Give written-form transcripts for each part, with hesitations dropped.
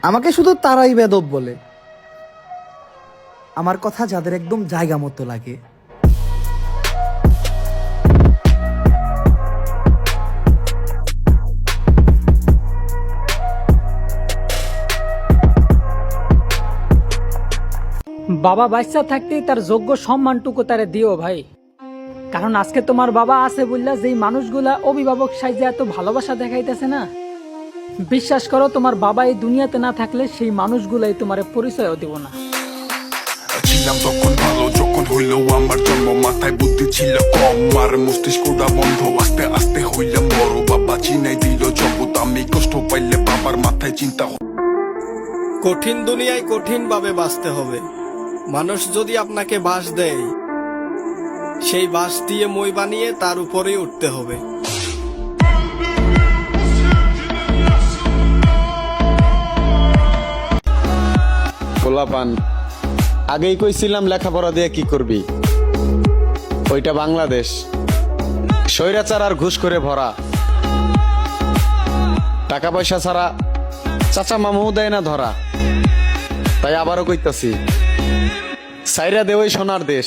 আমাকে শুধু তারাই বেদব বলে, আমার কথা যাদের একদম জায়গা মতো লাগে। বাবা বাচ্চা থাকতেই তার যোগ্য সম্মানটুকু তারে দিও ভাই, কারণ আজকে তোমার বাবা আছে বললা যেই মানুষগুলা অভিভাবক সাইজে এত ভালোবাসা দেখাইতেছে না, বিশ্বাস করো তোমার বাবা এই দুনিয়াতে না থাকলে সেই মানুষগুলাই তোমার পরিচয়ও দিব না। ছিলাম তখন ভালো, যখন হইল আমার জন্ম, মাথায় বুদ্ধি ছিল কম, আর মস্তিষ্কটা বন্ধ, আস্তে আস্তে হইলাম বড়, বাবা চিনাই দিল জগৎ, আমি কষ্ট পাইলে বাবার মাথায় চিন্তা। কঠিন দুনিয়ায় কঠিন ভাবে বাঁচতে হবে। মানুষ যদি আপনাকে বাঁশ দেয়, সেই বাঁশ দিয়ে মই বানিয়ে তার উপরেই উঠতে হবে। পোলাপান আগেই কইছিলাম লেখাপড়া দিয়ে কি করবি, ওইটা বাংলাদেশ, স্বৈরাচার আর ঘুষ করে ভরা, টাকা পয়সা ছাড়া চাচা মামু দেয় না ধরা। তাই আবারও কইতাছি, সাইরা দে ওই সোনার দেশ,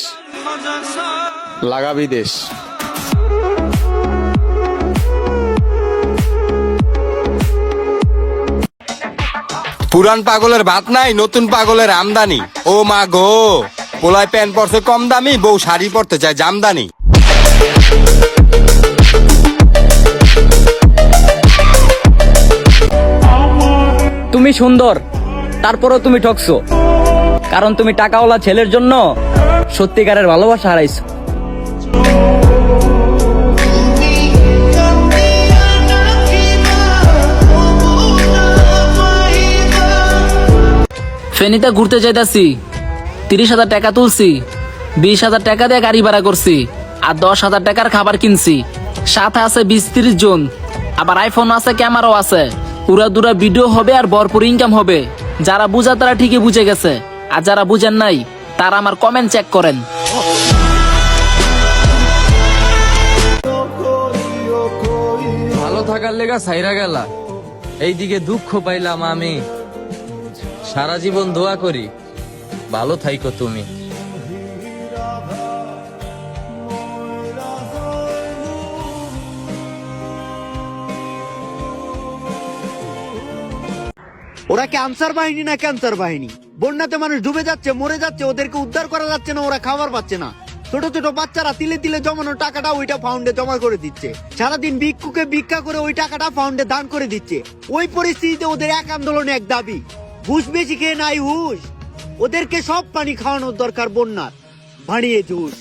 লাগাবি দেশ। পুরান পাগলের ভাত নাই, নতুন পাগলের আমদানি। ও মা গো, পোলায় প্যান্ট পরছে কম দামি, বউ শাড়ি পরতে চায় জামদানি। তুমি সুন্দর, তারপরও তুমি ঠকছো, কারণ তুমি টাকাওয়ালা ছেলের জন্য সত্যিকারের ভালোবাসা হারাইছো। ফেনীতে ঘুরতে যাইতাছি, 30,000 টাকা তুলছি, 20,000 টাকা দিয়ে গাড়ি ভাড়া করছি, আর 10,000 টাকার খাবার কিনছি, সাথে আছে 20-30 জন, আবার আইফোন আছে, ক্যামেরাও আছে, পুরা দুরা ভিডিও হবে আর ভরপুর ইনকাম হবে। যারা বুঝা তারা ঠিকই বুঝে গেছে, আর যারা বুঝেন নাই তারা আমার কমেন্ট চেক করেন। ভালো থাকার লেগা সাইরা গেলা, এইদিকে দুঃখ পাইলাম আমি। সারা জীবন দোয়া করি ভালো থাইকো তুমি। ওরা ক্যান্সার বাহিনী না ক্যান্সার বাহিনী? বন্যাতে মানুষ ডুবে যাচ্ছে, মরে যাচ্ছে, ওদেরকে উদ্ধার করা যাচ্ছে না, ওরা খাবার পাচ্ছে না। ছোট ছোট বাচ্চারা তিলে তিলে জমানো টাকাটা ওইটা ফাউন্ডে জমা করে দিচ্ছে, সারাদিন ভিক্ষুকে ভিক্ষা করে ওই টাকাটা ফাউন্ডে দান করে দিচ্ছে। ওই পরিস্থিতিতে ওদের এক আন্দোলনে এক দাবি, ঘুষ বেশি খেয়ে নাই হুশ, ওদেরকে সব পানি খাওয়ানোর দরকার, বন্যার ভাড়িয়ে জুস।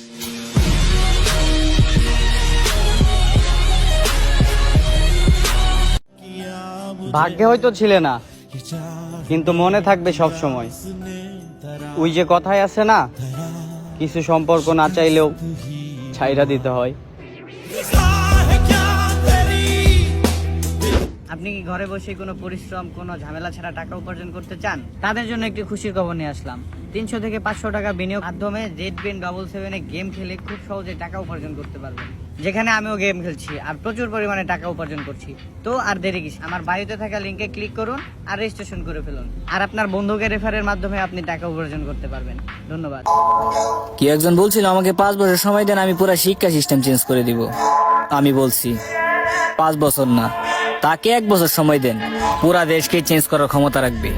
ভাগ্যে হয়তো ছিলে না, কিন্তু মনে থাকবে সব সময়। ওই যে কথায় আছে না, কিছু সম্পর্ক না চাইলেও ছাইরা দিতে হয়। আপনি কি ঘরে বসে কোনো পরিশ্রম, কোনো ঝামেলা ছাড়া টাকা উপার্জন করতে চান? তাদের জন্য একটি খুশির খবর নিয়ে আসলাম। 300 থেকে 500 টাকা বিনিয়োগ মাধ্যমে ZBN777 গেম খেলে খুব সহজে টাকা উপার্জন করতে পারবেন, যেখানে আমিও গেম খেলছি আর প্রচুর পরিমাণে টাকা উপার্জন করছি। তো আর দেরি কিস, আমার বাড়িতে থাকা লিঙ্কে ক্লিক করুন আর রেজিস্ট্রেশন করে ফেলুন, আর আপনার বন্ধুকে রেফারের মাধ্যমে আপনি টাকা উপার্জন করতে পারবেন। ধন্যবাদ। কি একজন বলছিল আমাকে 5 বছর সময় দেন, আমি পুরো শিক্ষা সিস্টেম চেঞ্জ করে দিব। আমি বলছি 5 বছর না, তাকে 1 বছর সময় দেন, পুরা দেশকে চেঞ্জ করার ক্ষমতা রাখবে।